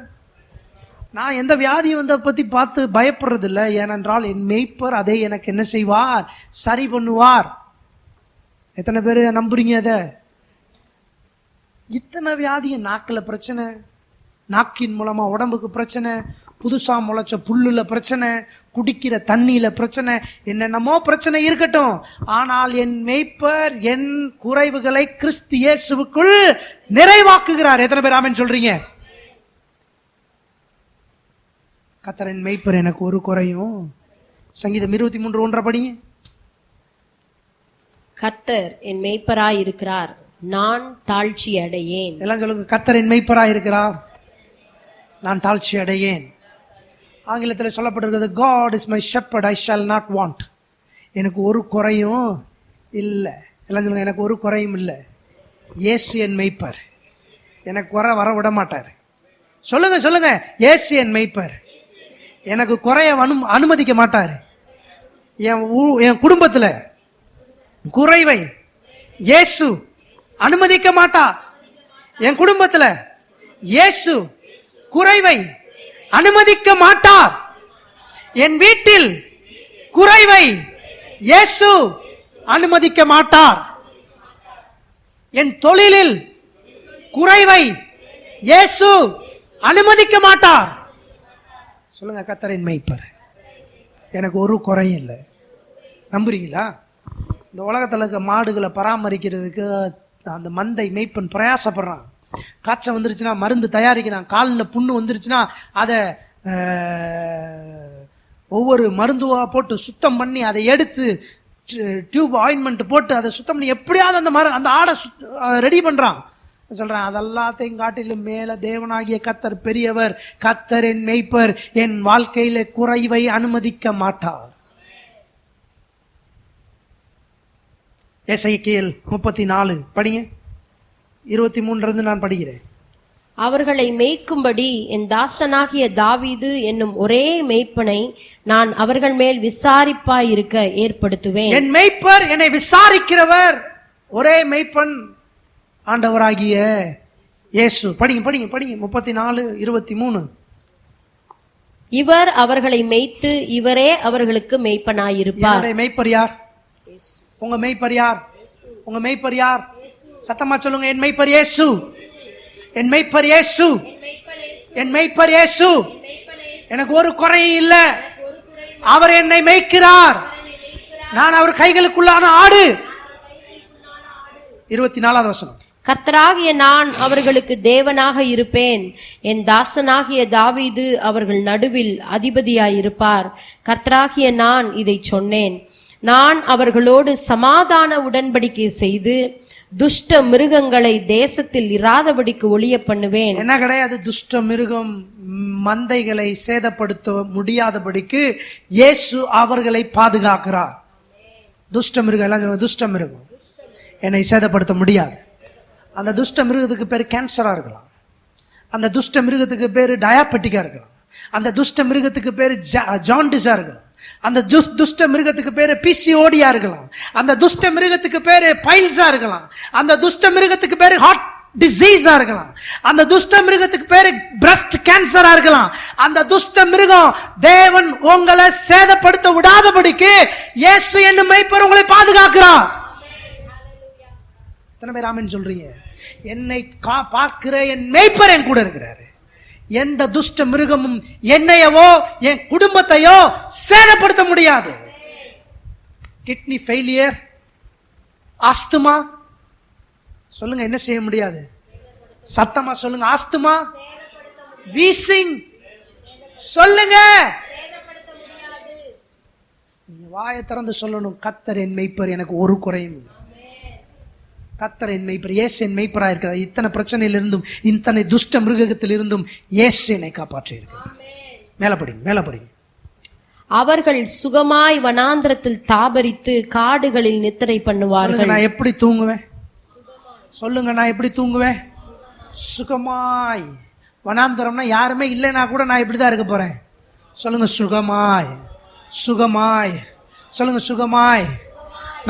நான் எந்த வியாதி வந்த பத்தி பார்த்து பயப்படுறது இல்லை. ஏனென்றால் என் மேய்ப்பர் அதை எனக்கு என்ன செய்வார்? சரி பண்ணுவார். எத்தனை பேர் நம்புறீங்க அத? இத்தனை வியாதிய நாக்கில் பிரச்சனை, நாக்கின் மூலமா உடம்புக்கு பிரச்சனை, புதுசா முளைச்ச புல்லுல பிரச்சனை, குடிக்கிற தண்ணியில பிரச்சனை, என்னென்னமோ பிரச்சனை இருக்கட்டும். ஆனால் என் மேய்ப்பர் என் குறைவுகளை கிறிஸ்து இயேசுவுக்குள் நிறைவாக்குகிறார். எத்தனை பேர் ஆமென் சொல்றீங்க? கர்த்தரின் மேய்ப்பர், எனக்கு ஒரு குறையும். சங்கீதம் 23:1 படிங்க. கர்த்தர் என் மேய்ப்பராய் இருக்கிறார், நான் தாழ்ச்சி அடையேன். எல்லாம் சொல்லுங்க, கர்த்தர் என் மேய்ப்பராய் இருக்கிறார், நான் தாழ்ச்சி அடையேன். ஆங்கிலத்தில் சொல்லப்பட்டிருக்கிறது, God is my shepherd, I shall not want. எனக்கு ஒரு குறையும் இல்லை. எல்லாம் சொல்லுங்க, எனக்கு ஒரு குறையும் இல்லை. இயேசு என் மேய்ப்பர், எனக்கு குறை வர விட மாட்டார். சொல்லுங்க சொல்லுங்க, இயேசு என் மேய்ப்பர், எனக்கு குறைய அனுமதிக்க மாட்டார். என் குடும்பத்துல குறைவை இயேசு அனுமதிக்க மாட்டார். என் குடும்பத்துல இயேசு குறைவை அனுமதிக்க மாட்டார். என் வீட்டில் குறைவை இயேசு அனுமதிக்க மாட்டார். என் தொழிலில் குறைவை இயேசு அனுமதிக்க மாட்டார். சொல்லுங்க, கர்த்தரின் மேய்ப்பர், எனக்கு ஒரு குறையும் இல்லை. நம்புறீங்களா? இந்த உலகத்தில் இருக்க மாடுகளை பராமரிக்கிறதுக்கு அந்த மந்தை மேய்ப்பன் பிரயாசப்படுறான். காய்ச்சல் வந்துருச்சுன்னா மருந்து தயாரிக்கிறான். காலில் புண்ணு வந்துருச்சுன்னா அதை ஒவ்வொரு மருந்துவா போட்டு சுத்தம் பண்ணி அதை எடுத்து டியூப் ஆயின்மெண்ட் போட்டு அதை சுத்தம் பண்ணி எப்படியாவது அந்த ஆடை ரெடி பண்றான். சொல்றேன், அதெல்லாத்தையும் காட்டிலும் மேல தேவனாகிய கர்த்தர் பெரியவர். கர்த்தர் என் மேய்ப்பர், என் வாழ்க்கையில குறைவை அனுமதிக்க மாட்டார். எசேக்கியேல் 34 படிங்க, 23 நான் படிக்கிறேன். அவர்களை மேய்க்கும்படி என் தாசனாகிய தாவீது என்னும் ஒரே மேய்ப்பனை நான் அவர்கள் மேல் விசாரிப்பாயிருக்க ஏற்படுத்துவேன். என் மேய்ப்பர், என்னை விசாரிக்கிறவர், ஒரே மேய்ப்பன் ஆண்டவராகிய இயேசு. படிங்க படிங்க படிங்க, 34 23. இவர் அவர்களை மேய்த்து இவரே அவர்களுக்கு மேய்ப்பனாயிருப்பார். என்னுடைய மேய்ப்பர் யார்? உங்க மேய்ப்பர் யார்? உங்க மேய்ப்பர் யார்? சத்தமா சொல்லுங்க, என் மேய்ப்பர் இயேசு. என் மேய்ப்பர் இயேசு. என் மேய்ப்பர் இயேசு. எனக்கு ஒரு குறையும் இல்ல. அவர் என்னை மேய்க்கிறார். நான் அவர் கைகளுக்குள்ளான ஆடு. 24வது வசனம். கர்த்தராகிய நான் அவர்களுக்கு தேவனாக இருப்பேன். என் தாசனாகிய தாவீது அவர்கள் நடுவில் அதிபதியாயிருப்பார். கர்த்தராகிய நான் இதை சொன்னேன். நான் அவர்களோடு சமாதான உடன்படிக்கை செய்து துஷ்ட மிருகங்களை தேசத்தில் இராதபடிக்கு ஒழிய பண்ணுவேன். என்ன கிடையாது? துஷ்ட மிருகம் மந்தைகளை சேதப்படுத்த முடியாதபடிக்கு இயேசு அவர்களை பாதுகாக்கிறார். துஷ்ட மிருகம் எல்லாம் துஷ்ட மிருகம் என்னை சேதப்படுத்த முடியாது. அந்த துஷ்ட மிருகத்துக்கு பேர் கேன்சரா இருக்கலாம். அந்த துஷ்ட மிருகத்துக்கு பேர் டயாபெட்டிக்கா இருக்கலாம். அந்த துஷ்ட மிருகத்துக்கு பேர் ஜாண்டிஸா இருக்கலாம். அந்த துஷ்ட மிருகத்துக்கு பேரு பிசிஓடியா இருக்கலாம். அந்த துஷ்ட மிருகத்துக்கு பேரு பைல்ஸா இருக்கலாம். அந்த துஷ்ட மிருகத்துக்கு பேரு ஹார்ட் டிசீஸா இருக்கலாம். அந்த துஷ்ட மிருகத்துக்கு பேரு பிரஸ்ட் கேன்சரா இருக்கலாம். அந்த துஷ்ட மிருகம் தேவன் உங்களை சேதப்படுத்த விடாதபடிக்கு இயேசு என்னும் மேய்ப்பர் உங்களை பாதுகாக்கிறார். எத்தனை பேர் ஆமென் சொல்றீங்க? என்னை பார்க்கிற என் மேய்ப்பர் என் கூட இருக்கிறாரு. எந்த துஷ்ட மிருகமும் என்னையவோ என் குடும்பத்தையோ சேதப்படுத்த முடியாது. கிட்னி ஃபெயிலியர், ஆஸ்துமா, சொல்லுங்க, என்ன செய்ய முடியாது? சத்தமா சொல்லுங்க, ஆஸ்துமா, வீசிங், சொல்லுங்க. நீங்க வாயை திறந்து சொல்லணும், கர்த்தர் என் மேய்ப்பர், எனக்கு ஒரு குறையும் இல்லை. கர்த்தர் என் மேய்ப்பர், இயேசு என் மேய்ப்பரா இருக்கிறார். இத்தனை பிரச்சனையிலிருந்தும் இத்தனை துஷ்ட மிருகத்திலிருந்தும் இயேசு என்னை காப்பாற்றி இருக்கிறார். மேல படிங்க, மேல படிங்க. அவர்கள் சுகமாய் வனாந்திரத்தில் தாபரித்து காடுகளில் நித்திரை பண்ணுவார்கள். நான் எப்படி தூங்குவேன்? சொல்லுங்க, நான் எப்படி தூங்குவேன்? சுகமாய். வனாந்திரம்னா யாருமே இல்லைன்னா கூட நான் இப்படிதான் இருக்க போறேன். சொல்லுங்க, சுகமாய். சுகமாய் சொல்லுங்க, சுகமாய்.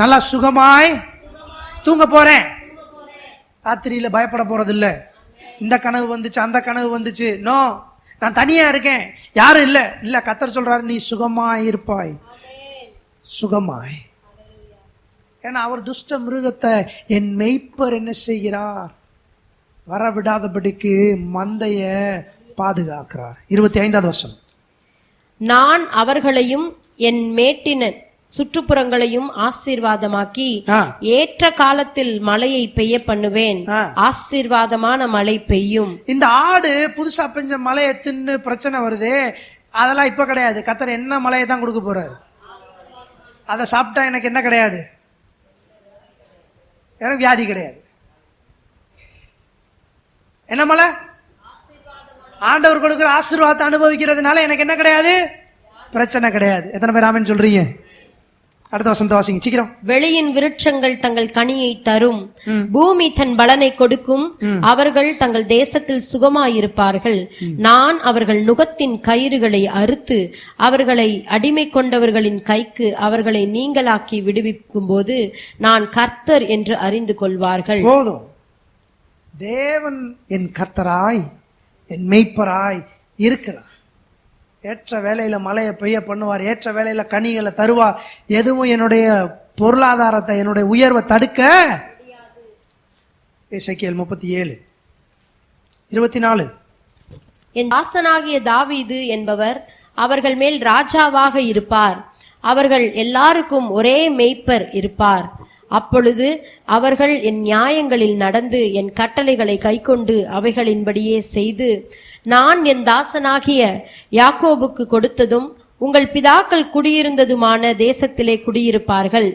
நல்லா சுகமாய் தூங்க போறேன். ராத்திரியில பயப்பட போறது இல்ல. இந்த கனவு வந்துச்சு, அந்த கனவு வந்துச்சு, நோ, நான் தனியா இருக்கேன், யாரும் இல்ல. இல்ல, கர்த்தர் சொல்றாரு, நீ சுகமாய் இருப்பாய். சுகமாய். ஏன்னா அவர் துஷ்ட மிருகத்தை என் மேய்ப்பர் என்ன செய்கிறார்? வரவிடாதபடிக்கு மந்தைய பாதுகாக்கிறார். 25வது வசனம். நான் அவர்களையும் என் மேட்டின சுற்றுப்புறங்களையும் ஆசீர்வாதமாக்கி ஏற்ற காலத்தில் மழையை பெய்ய பண்ணுவேன். ஆசீர்வாதமான மழை பெய்யும். இந்த ஆடு புதுசா பெஞ்ச மழையை தின்னு பிரச்சனை வருது, அதெல்லாம் இப்ப கிடையாது. கர்த்தர் என்ன மழையை தான் கொடுக்க போறாரு. அதை சாப்பிட்டா எனக்கு என்ன கிடையாது? எனக்கு வியாதி கிடையாது. என்ன மழை? ஆண்டவர் கொடுக்கிற ஆசீர்வாதத்தை அனுபவிக்கிறதுனால எனக்கு என்ன கிடையாது? பிரச்சனை கிடையாது. எத்தனை பேர் ஆமென் சொல்றீங்க? அடுத்த வசனத்தை வாசிங்க சீக்கிரம். வெளியின் விருட்சங்கள் தங்கள் கனியை தரும், பூமி தன் பலனை கொடுக்கும், அவர்கள் தங்கள் தேசத்தில் சுகமாயிருப்பார்கள். நான் அவர்கள் நுகத்தின் கயிறுகளை அறுத்து அவர்களை அடிமை கொண்டவர்களின் கைக்கு அவர்களை நீங்களாக்கி விடுவிக்கும் போது நான் கர்த்தர் என்று அறிந்து கொள்வார்கள். போதும். தேவன் என் கர்த்தராய் என் மேய்ப்பராய் இருக்கிறார். ஏற்ற வேளையில மழையை பெய்ய பண்ணுவார். ஏற்ற வேளையில கனிகளை தருவார். எதுவும் என்னுடைய பொருளாதாரத்தை, என்னுடைய உயர்வை தடுக்க. எசேக்கியேல் 37:24. என் தாசனாகிய தாவீது என்பவர் அவர்கள் மேல் ராஜாவாக இருப்பார். அவர்கள் எல்லாருக்கும் ஒரே மேய்ப்பர் இருப்பார். அப்பொழுது அவர்கள் என் நியாயங்களில் நடந்து என் கட்டளைகளை கைக்கொண்டு அவைகளின்படியே செய்து நான் என் தாசனாகிய யாக்கோபுக்கு கொடுத்ததும் உங்கள் பிதாக்கள் குடியிருந்ததுமான தேசத்திலே குடியிருப்பார்கள்.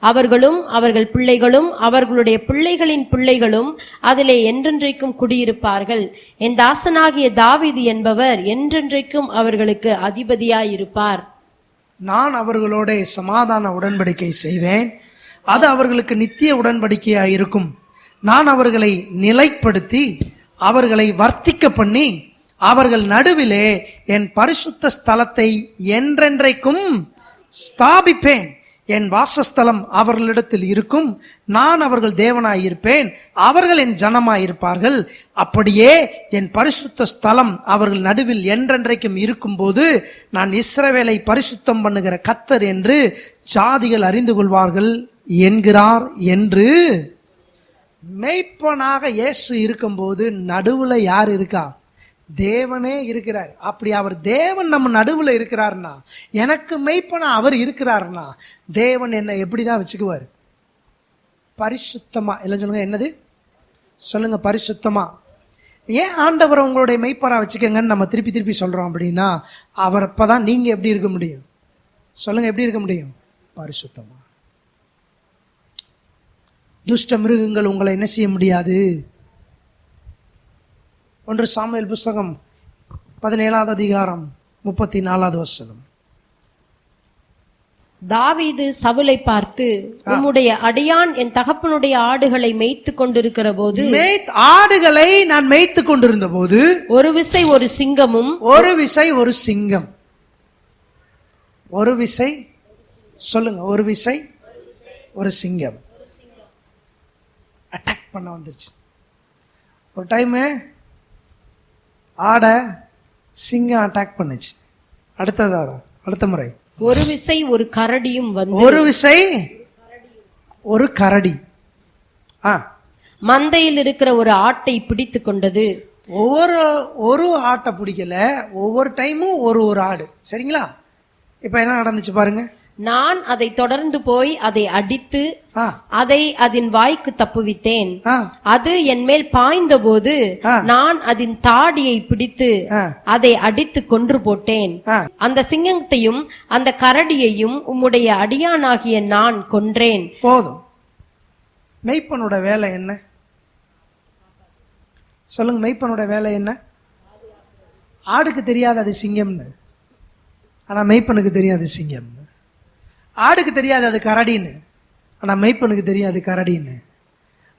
அவர்களும் அவர்கள் பிள்ளைகளும் அவர்களுடைய பிள்ளைகளின் பிள்ளைகளும் அதிலே என்றென்றைக்கும் குடியிருப்பார்கள். என் தாசனாகிய தாவீது என்பவர் என்றென்றைக்கும் அவர்களுக்கு அதிபதியாயிருப்பார். நான் அவர்களோட சமாதான உடன்படிக்கை செய்வேன், அது அவர்களுக்கு நித்திய உடன்படிக்கையாய் இருக்கும். நான் அவர்களை நிலைப்படுத்தி அவர்களை வர்த்திக்க பண்ணி அவர்கள் நடுவிலே என் பரிசுத்த ஸ்தலத்தை என்றென்றைக்கும் ஸ்தாபிப்பேன். என் வாசஸ்தலம் அவர்களிடத்தில் இருக்கும். நான் அவர்கள் தேவனாயிருப்பேன், அவர்கள் என் ஜனமாயிருப்பார்கள். அப்படியே என் பரிசுத்த ஸ்தலம் அவர்கள் நடுவில் என்றென்றைக்கும் இருக்கும்போது நான் இஸ்ரவேலை பரிசுத்தம் பண்ணுகிற கர்த்தர் என்று ஜாதிகள் அறிந்து கொள்வார்கள் என்கிறார் என்று. மேய்ப்பனாக இயேசு இருக்கும்போது நடுவுல யார் இருக்கா? தேவனே இருக்கிறார். அப்படி அவர் தேவன் நம்ம நடுவுல இருக்கிறார்னா, எனக்கு மெய்ப்பனா அவர் இருக்கிறார்னா, தேவன் என்னை எப்படிதான் வச்சுக்குவார்? பரிசுத்தமா. எல்லாம் சொல்லுங்க, என்னது சொல்லுங்க? பரிசுத்தமா. ஏன் ஆண்டவர் உங்களுடைய மெய்ப்பரா வச்சுக்கங்கன்னு நம்ம திருப்பி திருப்பி சொல்றோம் அப்படின்னா, அவர் அப்பதான் நீங்க எப்படி இருக்க முடியும்? சொல்லுங்க, எப்படி இருக்க முடியும்? பரிசுத்தமா. துஷ்ட மிருகங்கள் உங்களை என்ன செய்ய முடியாது. 1 சாமுவேல் புஸ்தகம் 17வது அதிகாரம் 34வது வசனம். தாவீது சவுலை பார்த்து, உம்முடைய அடியான் என் தகப்பனுடைய ஆடுகளை மேய்த்து கொண்டிருக்கிற போது, ஆடுகளை நான் மேய்த்து கொண்டிருந்த போது ஒரு விசை ஒரு சிங்கமும், ஒரு விசை ஒரு சிங்கம். ஒரு விசை சொல்லுங்க, ஒரு விசை ஒரு சிங்கம் அட்டாக் பண்ண வந்துருச்சு. ஒரு டைமு ஆட சிங்கம் அட்டாக் பண்ணுச்சு. அடுத்த முறை ஒரு விசை ஒரு கரடியும் வந்து, ஒரு விசை ஒரு கரடி மந்தையில் இருக்கிற ஒரு ஆட்டை பிடித்து கொண்டது. ஒரு ஆட்டை பிடிக்கல, ஒவ்வொரு டைமும் ஒரு ஆடு. சரிங்களா? இப்ப என்ன நடந்துச்சு பாருங்க. நான் அதை தொடர்ந்து போய் அதை அடித்து அதை அதன் வாய்க்கு தப்புவித்தேன். அது என் மேல் பாய்ந்த போது நான் அதன் தாடியை பிடித்து அதை அடித்து கொன்று போட்டேன். அந்த சிங்கத்தையும் அந்த கரடியையும் உம்முடைய அடியானாகிய நான் கொன்றேன். போதும். மெய்ப்பனோட வேலை என்ன? சொல்லுங்க, மெய்ப்பனோட வேலை என்ன? ஆடுக்கு தெரியாது அது சிங்கம்னு, ஆனா மெய்ப்பனுக்கு தெரியாது சிங்கம். ஆடுக்கு தெரியாது அது கரடின்னு, ஆனா மெய்ப்பனுக்கு தெரியாது கரடின்னு.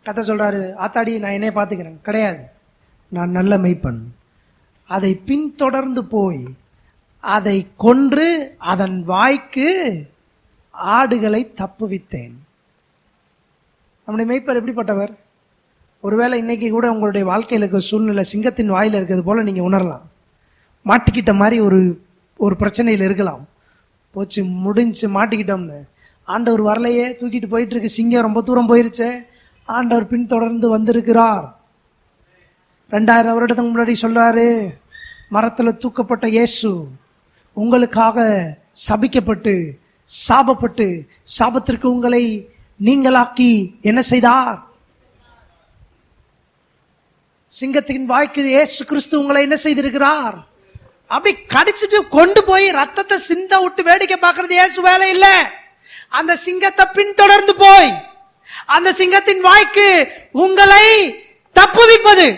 கதை சொல்றாரு, ஆத்தாடி நான் என்னைய பார்த்துக்கிறேன். கிடையாது, நான் நல்ல மெய்ப்பன். அதை பின்தொடர்ந்து போய் அதை கொன்று அதன் வாய்க்கு ஆடுகளை தப்புவித்தேன். நம்முடைய மெய்ப்பர் எப்படிப்பட்டவர்? ஒருவேளை இன்னைக்கு கூட உங்களுடைய வாழ்க்கையில் இருக்க சூழ்நிலை சிங்கத்தின் வாயில இருக்கிறது போல நீங்க உணரலாம். மாட்டிக்கிட்ட மாதிரி ஒரு பிரச்சனையில் இருக்கலாம். போச்சு, முடிஞ்சு, மாட்டிக்கிட்டோம்னு. ஆண்டவர் வரலையே, தூக்கிட்டு போயிட்டு இருக்கு, சிங்கம் ரொம்ப தூரம் போயிருச்சே. ஆண்டவர் பின்தொடர்ந்து வந்திருக்கிறார். 2000 வருடத்துக்கு முன்னாடி சொல்றாரு, மரத்துல தூக்கப்பட்ட இயேசு உங்களுக்காக சபிக்கப்பட்டு சாபப்பட்டு சாபத்திற்கு உங்களை நீங்களாக்கி என்ன செய்தார்? சிங்கத்தின் வாய்க்கு இயேசு கிறிஸ்து உங்களை என்ன செய்திருக்கிறார்? அப்படி கடிச்சிட்டு கொண்டு போய் ரத்தத்தை சிந்த விட்டு வேடிக்கை பார்க்கறது இயேசு வேலை இல்ல. அந்த சிங்கத்தை பின்தொடர்ந்து போய் அந்த சிங்கத்தின் வாய்க்கு உங்களை தப்புவிப்பது,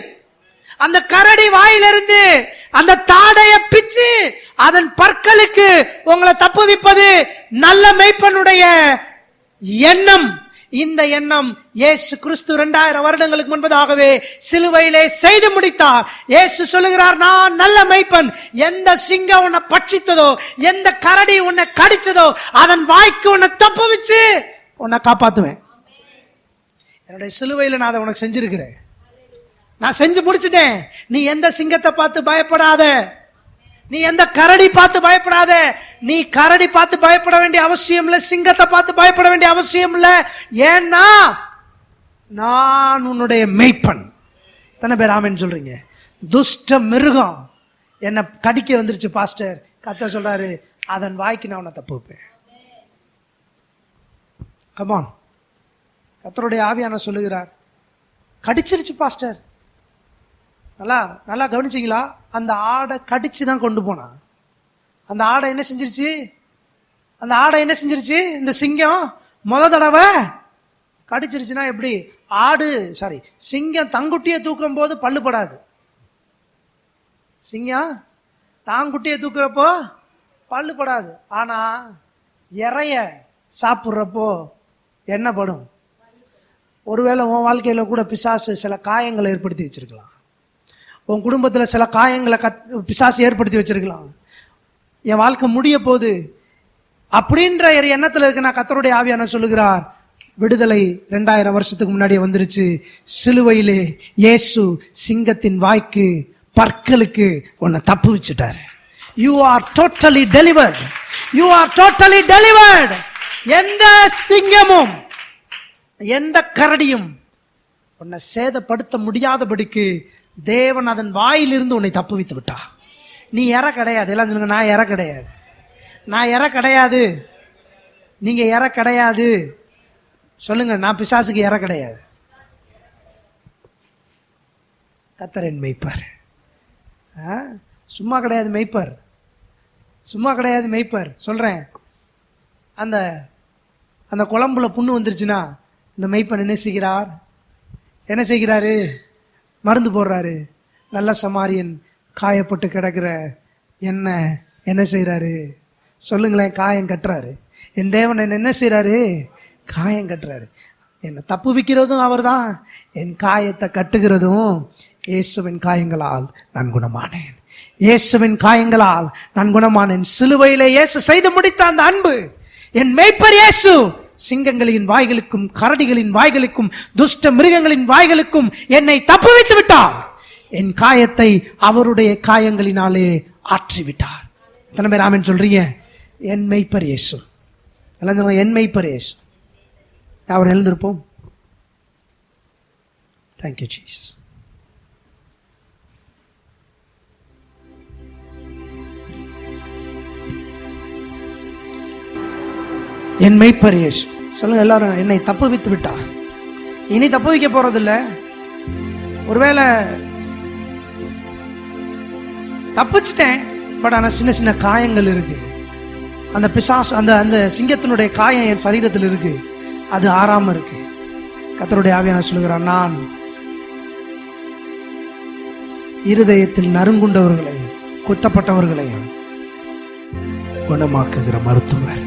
அந்த கரடி வாயிலிருந்து அந்த தாடைய பிச்சு அதன் பற்களுக்கு உங்களை தப்புவிப்பது நல்ல மெய்ப்பனுடைய எண்ணம். இந்த எண்ணம் இயேசு கிறிஸ்து 2000 வருடங்களுக்கு முன்பதாகவே சிலுவையிலே செய்து முடித்தார். இயேசு சொல்லுகிறார், நான் நல்ல மெய்ப்பன். எந்த சிங்கம் உன்னை பட்சித்ததோ, எந்த கரடி உன்னை கடிச்சதோ, அதன் வாய்க்கு உன்னை தப்புவிச்சு உன்னை காப்பாத்துவேன். என்னுடைய சிலுவையில நான் அதை உனக்கு செஞ்சிருக்கிறேன். நான் செஞ்சு முடிச்சுட்டேன். நீ எந்த சிங்கத்தை பார்த்து பயப்படாத, நீ எந்த கரடி பார்த்து பயப்படாத. நீ கரடி பார்த்து பயப்பட வேண்டிய அவசியம் இல்லை, சிங்கத்தை பார்த்து பயப்பட வேண்டிய அவசியம் இல்லை. ஏன்னா நான் உன்னுடைய மெய்ப்பன். எத்தனை பேர் ஆமென் சொல்றீங்க? துஷ்ட மிருகம் என்ன கடிக்க வந்துருச்சு பாஸ்டர். கர்த்தர் சொல்றாரு, அதன் வாய்க்கு நான் உன்னை தப்பு வைப்பேன். கமான், கர்த்தருடைய ஆவியான சொல்லுகிறார், கடிச்சிருச்சு பாஸ்டர். நல்லா கவனிச்சிங்களா? அந்த ஆடை கடிச்சு தான் கொண்டு போனான். அந்த ஆடை என்ன செஞ்சிருச்சு? அந்த ஆடை என்ன செஞ்சிருச்சு? இந்த சிங்கம் முத தடவை கடிச்சிருச்சுன்னா எப்படி? சிங்கம் தங்குட்டியை தூக்கும் போது பல்லுப்படாது. சிங்கம் தாங்குட்டியை தூக்குறப்போ பல்லுப்படாது. ஆனா இறைய சாப்பிட்றப்போ என்ன படும்? ஒருவேளை உன் வாழ்க்கையில கூட பிசாசு சில காயங்களை ஏற்படுத்தி வச்சிருக்கலாம். உன் குடும்பத்துல சில காயங்களை பிசாசு ஏற்படுத்தி வச்சிருக்கலாம். என் வாழ்க்கை முடிய போகுது அப்படின்ற ஒரு எண்ணத்துல இருக்குன்னா கர்த்தருடைய ஆவியான சொல்லுகிறார், விடுதலை 2000 வருஷத்துக்கு முன்னாடியே வந்துருச்சு. சிலுவையிலே இயேசு சிங்கத்தின் வாய்க்கு பற்களுக்கு உன்னை தப்பு வச்சுட்டாரு. You are totally delivered. You are totally delivered. எந்த சிங்கமும் எந்த கரடியும் உன்னை சேதப்படுத்த முடியாதபடிக்கு தேவன் அதன் வாயிலிருந்து உன்னை தப்பு வைத்து விட்டா. நீ இற கிடையாது. எல்லாம் சொல்லுங்க, நான் இற கிடையாது, நான் இற கிடையாது. நீங்க இற கிடையாது சொல்லுங்க. நான் பிசாசுக்கு இற கிடையாது. கர்த்தர் என் மேய்ப்பர். சும்மா கிடையாது மேய்ப்பர், சும்மா கிடையாது மேய்ப்பர். சொல்றேன், அந்த அந்த குழம்புல புண்ணு வந்துருச்சுன்னா இந்த மேய்ப்பன் என்ன செய்கிறாரு? மருந்து போடுறாரு. நல்ல சமாரியன் காயப்பட்டு கிடக்கிற என்ன செய்யறாரு? சொல்லுங்களேன், காயம் கட்டுறாரு. என் தேவன் என்ன செய்யறாரு? காயம் கட்டுறாரு. என்னை தப்பு வைக்கிறதும் அவர் தான், என் காயத்தை கட்டுகிறதும். இயேசுவின் காயங்களால் நான் குணமானேன், இயேசுவின் காயங்களால் நான் குணமானேன். சிலுவையிலே இயேசு செய்து முடித்த அந்த அன்பு, என் மேய்ப்பர் இயேசு சிங்கங்களின் வாய்களுக்கும் கரடிகளின் வாய்களுக்கும் துஷ்ட மிருகங்களின் வாய்களுக்கும் என்னை தப்பு வைத்து விட்டார். என் காயத்தை அவருடைய காயங்களினாலே ஆற்றிவிட்டார். எத்தனை பேர் ஆமென் சொல்றீங்க? என் மேய்ப்பர் இயேசு. எல்லாம் என் மேய்ப்பர் இயேசு. அவர் எழுந்திருப்போம். Thank you Jesus. என் மேய்ப்பர் இயேசு. சொல்லுங்க எல்லாரும், என்னை தப்பு வைத்து விட்டார். இனி தப்பு வைக்க போறதில்லை. ஒருவேளை தப்பிச்சிட்டேன், பட் ஆனா சின்ன சின்ன காயங்கள் இருக்கு. அந்த பிசாசு அந்த சிங்கத்தினுடைய காயம் என் சரீரத்தில் இருக்கு, அது ஆறாம இருக்கு. கர்த்தருடைய ஆவியான சொல்லுகிறார், நான் இருதயத்தில் நறுங்குண்டவர்களை குத்தப்பட்டவர்களை குணமாக்குகிற மருத்துவர்.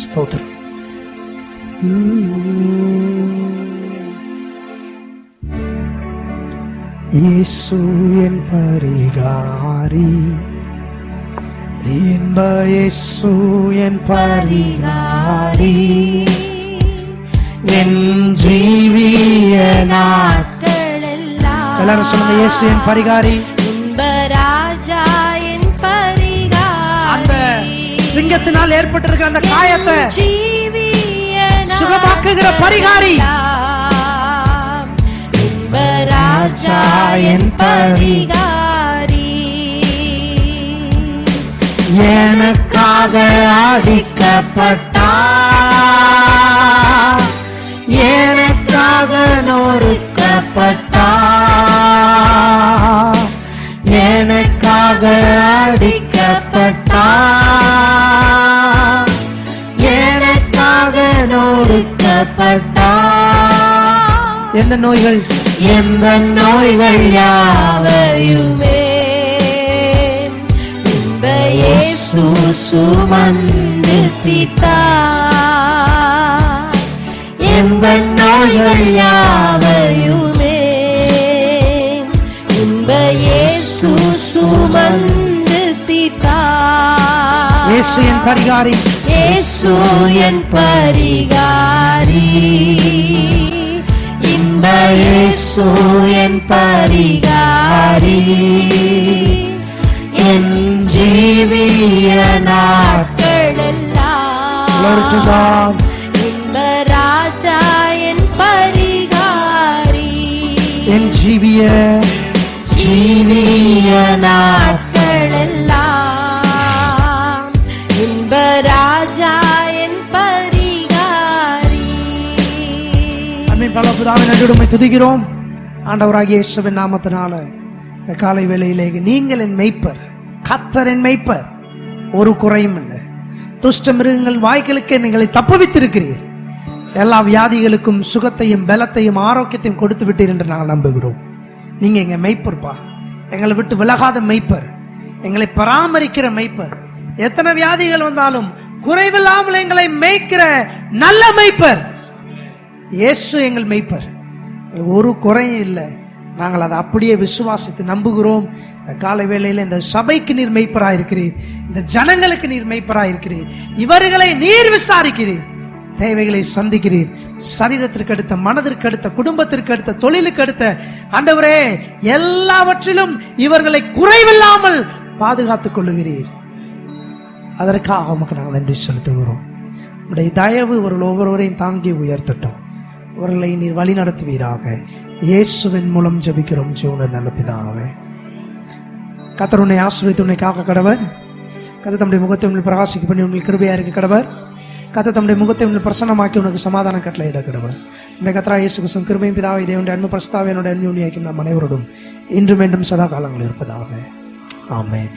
ஸ்தோத்திரம். இயேசு என் பரிகாரி, இன்ப இயேசு என் பரிகாரி, என் ஜீவிய நாட்களெல்லாம். எல்லாரும் சொல்லுங்க, இயேசு என் பரிகாரி, இன்ப ராஜா என் பரிகாரி. அந்த சிங்கத்தினால் ஏற்பட்டிருக்கிற அந்த காயத்தை சுகமாக்குகிற பரிகாரி. இன்ப ராஜா என் பரிகாரி, எனக்காக அடிக்கப்பட்டார், எனக்காக நொறுக்கப்பட்டார், எனக்காக அடிக்கப்பட்டார், எனக்காக நொறுக்கப்பட்டார். எந்த நோய்கள் யாவையுமே இன்ப இயேசு சுமந்து தீர்த்தார். எந்த நோய்கள் யாவையுமே இன்ப இயேசு சுமந்து தீர்த்தார். இயேசு என் பரிகாரி, இயேசு என் பரிகாரி, இன்ப இயேசு என் பரிகாரி, என் ஜீவிய நாட்களெல்லாம். இன்ப ராஜா என் பரிகாரி, என் ஜீவிய நாட்களெல்லாம். இன்ப ராஜா என் பரிகாரி. பலபுதாவை நன்றியுடன் துதிக்கிறோம். ஆண்டவராகிய இயேசுவின் நாமத்தினால இந்த காலை வேளையிலே நீங்கள் என் மேய்ப்பர், கர்த்தர் என் மேய்ப்பர், ஒரு குறையும் இல்லை. துஷ்ட மிருகங்கள் வாய்களுக்கே நீங்களை தப்புவித்திருக்கிறீர். எல்லா வியாதிகளுக்கும் சுகத்தையும் பலத்தையும் ஆரோக்கியத்தையும் கொடுத்து விட்டீர் என்று நாங்கள் நம்புகிறோம். நீங்க எங்க மெய்ப்பர்ப்பா, எங்களை விட்டு விலகாத மெய்ப்பர், எங்களை பராமரிக்கிற மெய்ப்பர். எத்தனை வியாதிகள் வந்தாலும் குறைவில்லாமல் எங்களை மேய்க்கிற நல்ல மெய்ப்பர் இயேசு எங்கள் மெய்ப்பர். ஒரு குறையும் இல்லை. நாங்கள் அதை அப்படியே விசுவாசித்து நம்புகிறோம். இந்த காலை வேளையில் இந்த சபைக்கு நீர் மெய்ப்பராக இருக்கிறீர், இந்த ஜனங்களுக்கு நீர் மெய்ப்பராக இருக்கிறீர். இவர்களை நீர் விசாரிக்கிறீர், தேவைகளை சந்திக்கிறீர். சரீரத்திற்கு அடுத்த, மனதிற்கு அடுத்த, குடும்பத்திற்கு அடுத்த, தொழிலுக்கு அடுத்த ஆண்டவரே எல்லாவற்றிலும் இவர்களை குறைவில்லாமல் பாதுகாத்துக் கொள்ளுகிறீர். அதற்காக உமக்கு நாங்கள் நன்றி செலுத்துகிறோம். உடைய தயவு இவர்கள் ஒவ்வொருவரையும் தாங்கி உயர்த்தட்டும். அவர்களை நீர் வழி நடத்துவீராக. இயேசுவின் மூலம் ஜெபிக்கிறோம் ஜீவன நல்ல பிதாவே. கர்த்தர் உன்னை ஆசீர்வதித்து உன்னை காக்க கடவர். கர்த்தர் தம்முடைய முகத்தை உன்னில் பிரகாசிக்க பண்ணி உன்னில் கிருபையா இருக்க கடவர். கர்த்தர் தம்முடைய முகத்தை உன்னில் பிரசன்னமாக்கி உனக்கு சமாதான கட்டளையிட கடவர். உன்னை கர்த்தராகிய இயேசு கிறிஸ்துவின் கிருபையும் பிதாவே தேவனுடைய அன்பு பரிசுத்தாவியானவருடைய அன்யோன்யமாயும் நம் அனைவரோடும் இன்றும் மீண்டும் சதா காலங்கள் இருப்பதாக. ஆமென்.